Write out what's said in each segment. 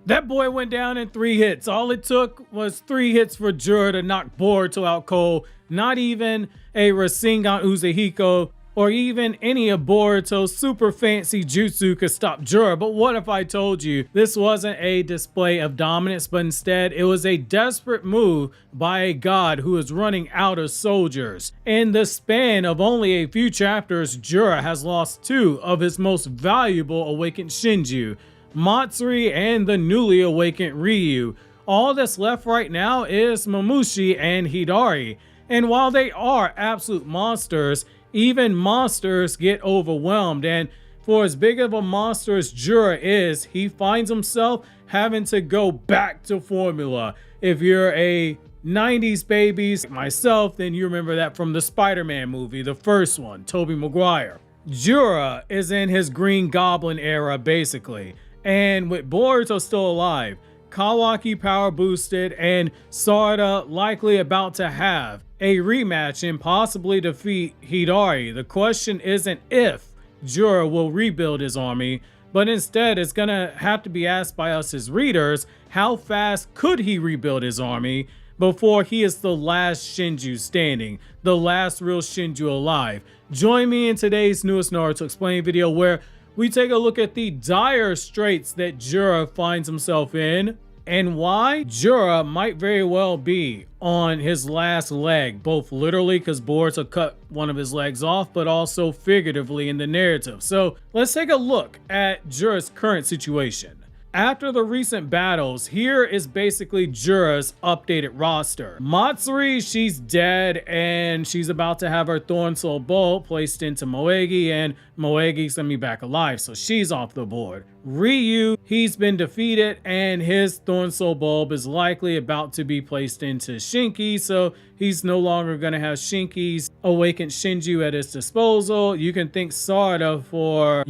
That boy went down in 3 hits. All it took was 3 hits for Jura to knock Boruto out cold. Not even a Rasengan Uzehiko or even any of Boruto's super fancy jutsu could stop Jura. But what if I told you this wasn't a display of dominance, but instead it was a desperate move by a god who is running out of soldiers. In the span of only a few chapters, Jura has lost 2 of his most valuable Awakened Shinju, Matsuri and the newly awakened Ryu. All that's left right now is Mamushi and Hidari. And while they are absolute monsters, even monsters get overwhelmed. And for as big of a monster as Jura is, he finds himself having to go back to formula. If you're a 90s babies like myself, then you remember that from the Spider-Man movie, the first one, Tobey Maguire. Jura is in his Green Goblin era, basically. And with Boruto still alive, Kawaki power boosted, and Sarada likely about to have a rematch and possibly defeat Hidari, the question isn't if Jura will rebuild his army, but instead it's gonna have to be asked by us as readers, how fast could he rebuild his army before he is the last Shinju standing, the last real Shinju alive? Join me in today's newest Naruto Explain video, where we take a look at the dire straits that Jura finds himself in and why Jura might very well be on his last leg, both literally because Boruto cut one of his legs off, but also figuratively in the narrative. So let's take a look at Jura's current situation. After the recent battles, here is basically Jura's updated roster. Matsuri, she's dead and she's about to have her Thorn Soul Bolt placed into Moegi, and Moegi's gonna be back alive, so she's off the board. Ryu, he's been defeated and his Thorn Soul Bulb is likely about to be placed into Shinki, so he's no longer going to have Shinki's Awakened Shinju at his disposal. You can thank Sarada for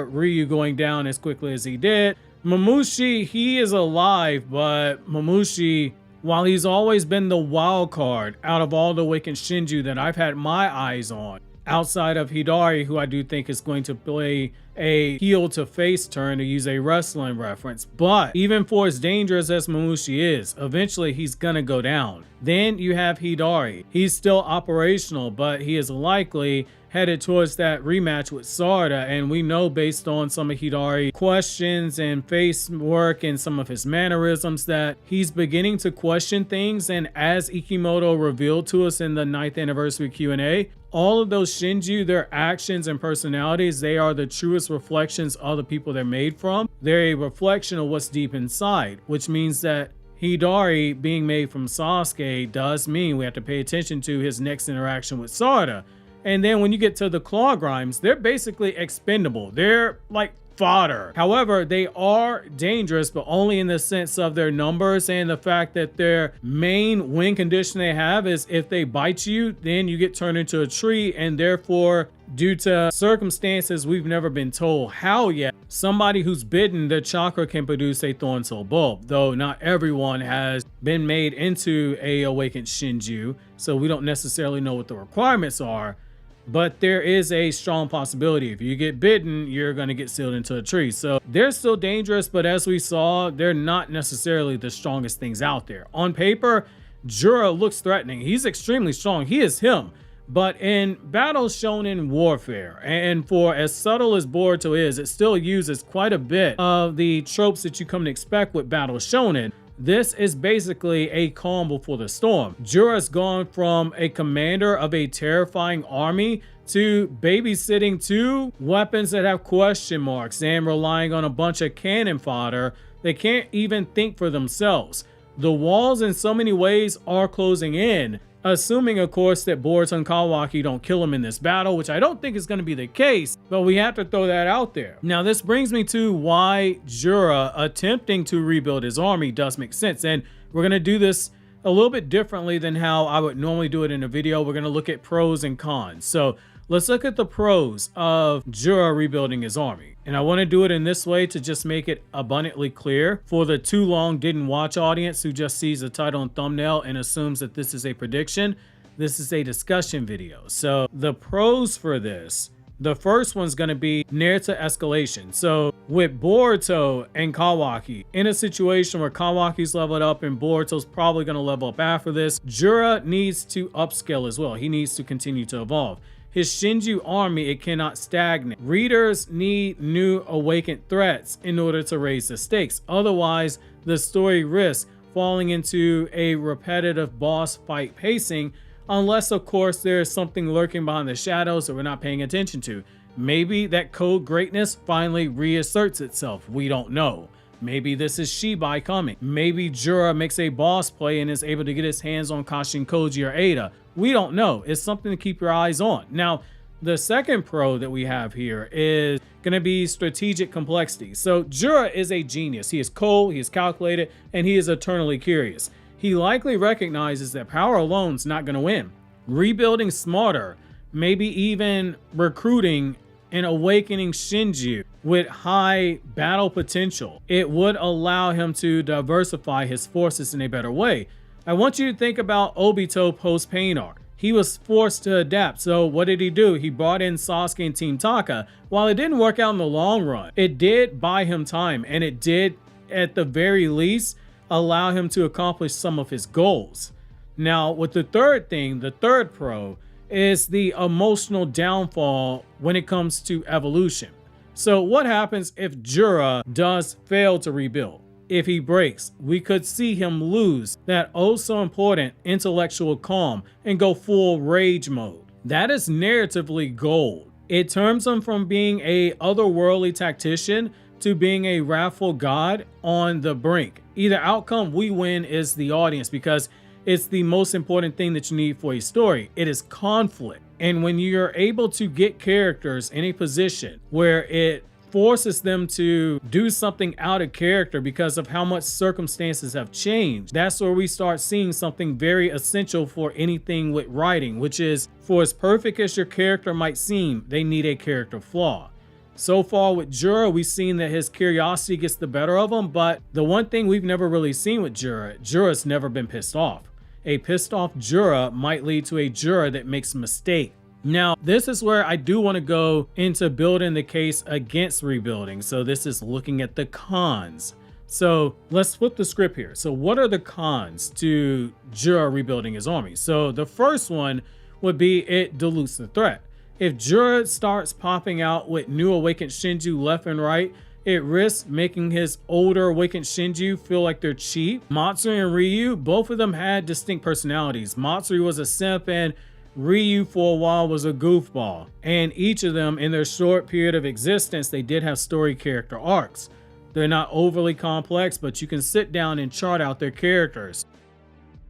Ryu going down as quickly as he did. Mamushi, he is alive, but Mamushi, while he's always been the wild card out of all the Awakened Shinju that I've had my eyes on, outside of Hidari, who I do think is going to play a heel to face turn, to use a wrestling reference. But even for as dangerous as Mamushi is, eventually he's gonna go down. Then you have Hidari. He's still operational, but he is likely headed towards that rematch with Sarada, and we know based on some of Hidari questions and face work and some of his mannerisms that he's beginning to question things. And as Ikimoto revealed to us in the 9th anniversary Q&A, all of those Shinju, their actions and personalities, they are the truest reflections of the people they're made from. They're a reflection of what's deep inside, which means that Hidari being made from Sasuke does mean we have to pay attention to his next interaction with Sarada. And then when you get to the Claw Grimes, they're basically expendable. They're like fodder. However, they are dangerous, but only in the sense of their numbers and the fact that their main win condition they have is if they bite you, then you get turned into a tree, and therefore, due to circumstances we've never been told how yet, somebody who's bitten, their chakra can produce a Thorn Soul Bulb, though not everyone has been made into a Awakened Shinju, so we don't necessarily know what the requirements are. But there is a strong possibility if you get bitten, you're going to get sealed into a tree. So they're still dangerous, but as we saw, they're not necessarily the strongest things out there. On paper, Jura looks threatening. He's extremely strong. He is him. But in battle shonen warfare, and for as subtle as Boruto is, it still uses quite a bit of the tropes that you come to expect with battle shonen. This is basically a calm before the storm. Jura's gone from a commander of a terrifying army to babysitting 2 weapons that have question marks and relying on a bunch of cannon fodder. They can't even think for themselves. The walls in so many ways are closing in, assuming of course that Boruto and Kawaki don't kill him in this battle, which I don't think is going to be the case, but we have to throw that out there. Now this brings me to why Jura attempting to rebuild his army does make sense, and we're going to do this a little bit differently than how I would normally do it in a video. We're going to look at pros and cons. So let's look at the pros of Jura rebuilding his army. And I want to do it in this way to just make it abundantly clear for the too long didn't watch audience who just sees the title and thumbnail and assumes that this is a prediction. This is a discussion video. So the pros for this, The first one's going to be near to escalation. So with Boruto and Kawaki, in a situation where Kawaki's leveled up and Boruto's probably going to level up after this, Jura needs to upscale as well. He needs to continue to evolve. His Shinju army, it cannot stagnate. Readers need new awakened threats in order to raise the stakes. Otherwise, the story risks falling into a repetitive boss fight pacing, unless of course there is something lurking behind the shadows that we're not paying attention to. Maybe that code greatness finally reasserts itself. We don't know. Maybe this is Shibai coming. Maybe Jura makes a boss play and is able to get his hands on Kashin Koji or Ada. We don't know. It's something to keep your eyes on. Now, the second pro that we have here is going to be strategic complexity. So Jura is a genius. He is cold, he is calculated, and he is eternally curious. He likely recognizes that power alone is not going to win. Rebuilding smarter, maybe even recruiting and awakening Shinju with high battle potential, it would allow him to diversify his forces in a better way. I want you to think about Obito post-Pain arc. He was forced to adapt. So what did he do? He brought in Sasuke and Team Taka. While it didn't work out in the long run, it did buy him time, and it did, at the very least, allow him to accomplish some of his goals. Now, with the third thing, the third pro is the emotional downfall when it comes to evolution. So what happens if Jura does fail to rebuild? If he breaks, we could see him lose that oh so important intellectual calm and go full rage mode. That is narratively gold. It turns him from being a otherworldly tactician to being a wrathful god on the brink. Either outcome we win is the audience, because it's the most important thing that you need for a story. It is conflict. And when you're able to get characters in a position where it forces them to do something out of character because of how much circumstances have changed, that's where we start seeing something very essential for anything with writing, which is, for as perfect as your character might seem, they need a character flaw. So far with Jura, we've seen that his curiosity gets the better of him, but the one thing we've never really seen with Jura's never been pissed off. A pissed off Jura might lead to a Jura that makes a mistake. Now, this is where I do want to go into building the case against rebuilding. So this is looking at the cons. So let's flip the script here. So what are the cons to Jura rebuilding his army? So the first one would be it dilutes the threat. If Jura starts popping out with new awakened Shinju left and right, it risks making his older awakened Shinju feel like they're cheap. Matsuri and Ryu, both of them had distinct personalities. Matsuri was a simp and Ryu for a while was a goofball, and each of them in their short period of existence, they did have story character arcs. They're not overly complex, but you can sit down and chart out their characters.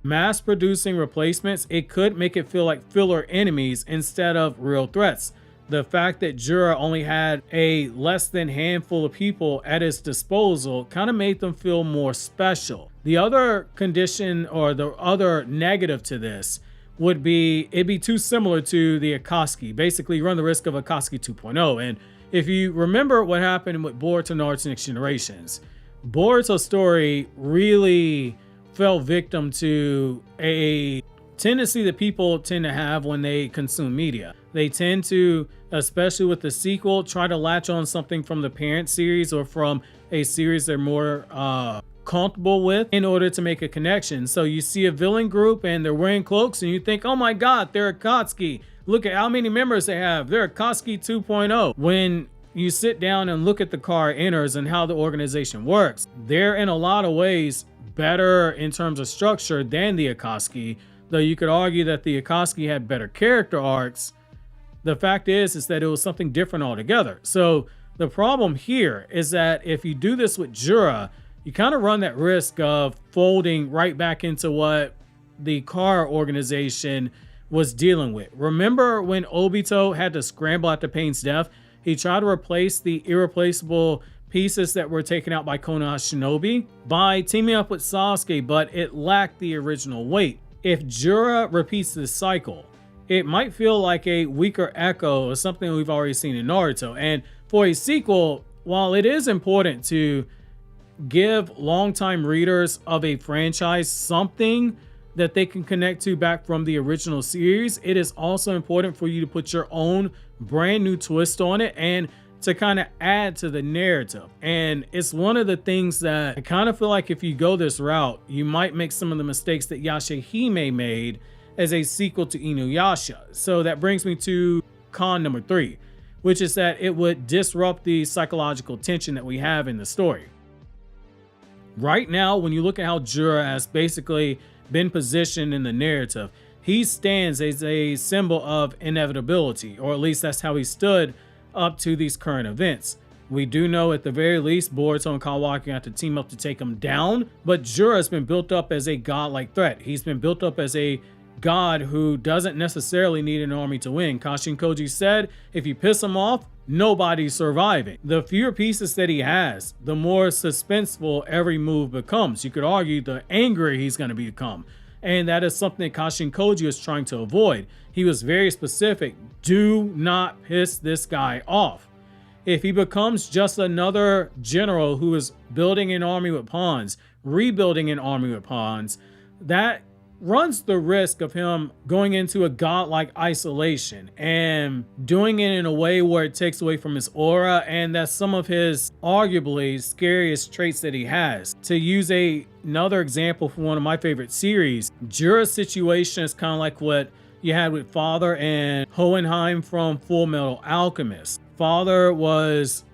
Mass producing replacements, it could make it feel like filler enemies instead of real threats. The fact that Jura only had a less than handful of people at his disposal kind of made them feel more special. The other condition, or the other negative to this, would be it'd be too similar to the Akatsuki. Basically, you run the risk of Akatsuki 2.0. And if you remember what happened with Boruto Naruto Next Generations, Boruto's story really fell victim to a tendency that people tend to have when they consume media. They tend to, especially with the sequel, try to latch on something from the parent series or from a series they're more comfortable with in order to make a connection. So you see a villain group and they're wearing cloaks and you think, oh my god, they're Akatsuki. Look at how many members they have. They're Akatsuki 2.0. When you sit down and look at the car inners and how the organization works, they're in a lot of ways better in terms of structure than the Akatsuki, though you could argue that the Akatsuki had better character arcs. The fact is that it was something different altogether. So the problem here is that if you do this with Jura, you kind of run that risk of folding right back into what the car organization was dealing with. Remember when Obito had to scramble after Pain's death? He tried to replace the irreplaceable pieces that were taken out by Konoha Shinobi by teaming up with Sasuke, but it lacked the original weight. If Jura repeats this cycle, it might feel like a weaker echo of something we've already seen in Naruto. And for a sequel, while it is important to give longtime readers of a franchise something that they can connect to back from the original series, it is also important for you to put your own brand new twist on it and to kind of add to the narrative. And it's one of the things that I kind of feel like if you go this route, you might make some of the mistakes that Yashahime made as a sequel to Inuyasha. So that brings me to con number 3, which is that it would disrupt the psychological tension that we have in the story. Right now, when you look at how Jura has basically been positioned in the narrative, he stands as a symbol of inevitability, or at least that's how he stood up to these current events. We do know at the very least Boruto and Kawaki have to team up to take him down, but Jura has been built up as a godlike threat. He's been built up as a god who doesn't necessarily need an army to win. Kashin Koji said, if you piss him off, nobody's surviving. The fewer pieces that he has, the more suspenseful every move becomes. You could argue the angrier he's going to become. And that is something that Kashin Koji is trying to avoid. He was very specific. Do not piss this guy off. If he becomes just another general who is building an army with pawns, rebuilding an army with pawns, that runs the risk of him going into a godlike isolation and doing it in a way where it takes away from his aura, and that's some of his arguably scariest traits that he has. To use another example from one of my favorite series, Jura's situation is kind of like what you had with Father and Hohenheim from Full Metal Alchemist. Father was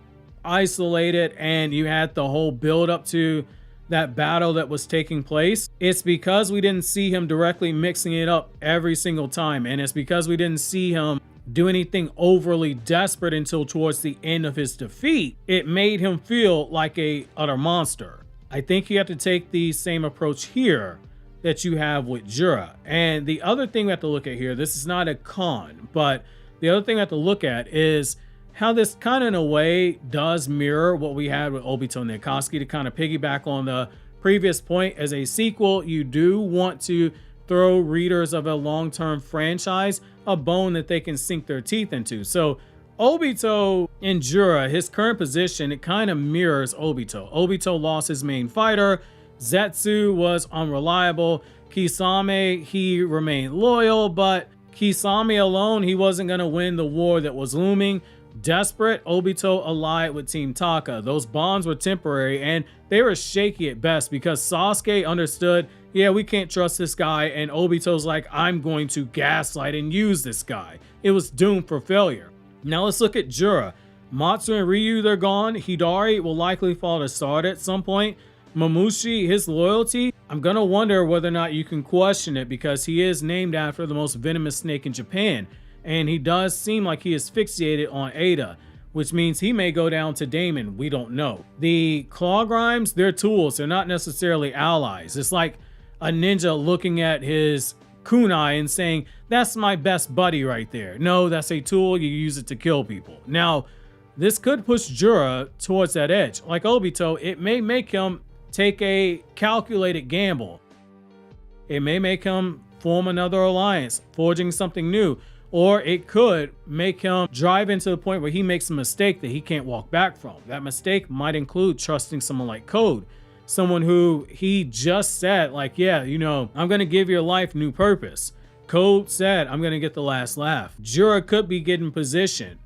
isolated and you had the whole build up to that battle that was taking place. It's because we didn't see him directly mixing it up every single time, and it's because we didn't see him do anything overly desperate until towards the end of his defeat. It made him feel like a utter monster. I think you have to take the same approach here that you have with Jura. And the other thing we have to look at here, this is not a con, but the other thing we have to look at is how this kind of in a way does mirror what we had with Obito and Akatsuki. To kind of piggyback on the previous point, as a sequel, you do want to throw readers of a long-term franchise a bone that they can sink their teeth into. So Obito and Jura, his current position, it kind of mirrors Obito. Obito lost his main fighter. Zetsu was unreliable. Kisame, he remained loyal, but Kisame alone, he wasn't going to win the war that was looming. Desperate, Obito allied with Team Taka. Those bonds were temporary and they were shaky at best because Sasuke understood, yeah, we can't trust this guy, and Obito's like, I'm going to gaslight and use this guy. It was doomed for failure. Now let's look at Jura. Matsuri and Ryu, they're gone. Hidari will likely fall to start at some point. Mamushi, his loyalty, I'm gonna wonder whether or not you can question it because he is named after the most venomous snake in Japan. And he does seem like he is fixated on Ada, which means he may go down to Damon. We don't know. The claw grimes, they're tools. They're not necessarily allies. It's like a ninja looking at his kunai and saying, that's my best buddy right there. No, that's a tool. You use it to kill people. Now, this could push Jura towards that edge. Like Obito, it may make him take a calculated gamble. It may make him form another alliance, forging something new. Or it could make him drive into the point where he makes a mistake that he can't walk back from. That mistake might include trusting someone like Code, someone who he just said, like, yeah, you know, I'm going to give your life new purpose. Code said, I'm going to get the last laugh. Jura could be getting positioned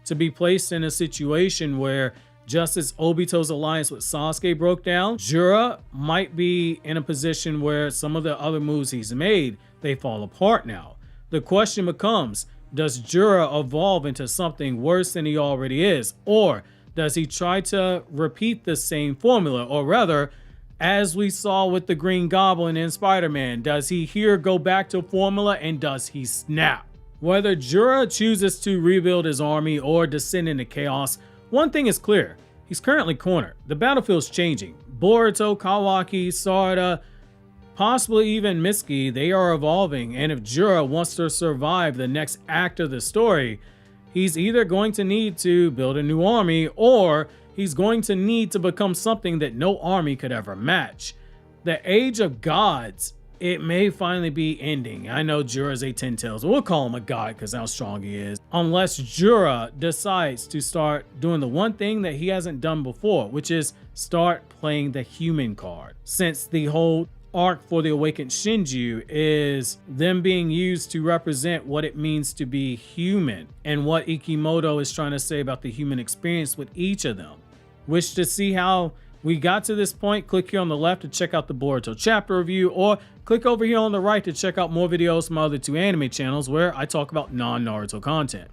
to be placed in a situation where just as Obito's alliance with Sasuke broke down, Jura might be in a position where some of the other moves he's made, they fall apart now. The question becomes, does Jura evolve into something worse than he already is? Or does he try to repeat the same formula? Or rather, as we saw with the Green Goblin in Spider-Man, does he here go back to formula and does he snap? Whether Jura chooses to rebuild his army or descend into chaos, one thing is clear. He's currently cornered. The battlefield's changing. Boruto, Kawaki, Sarada, possibly even Mitsuki, they are evolving, and if Jura wants to survive the next act of the story, he's either going to need to build a new army or he's going to need to become something that no army could ever match. The Age of Gods, it may finally be ending. I know Jura's a 10 tails, but we'll call him a god because how strong he is. Unless Jura decides to start doing the one thing that he hasn't done before, which is start playing the human card. Since the whole arc for the Awakened Shinju is them being used to represent what it means to be human and what Ikimoto is trying to say about the human experience with each of them. Wish to see how we got to this point? Click here on the left to check out the Boruto chapter review, or click over here on the right to check out more videos from my other two anime channels where I talk about non-Naruto content.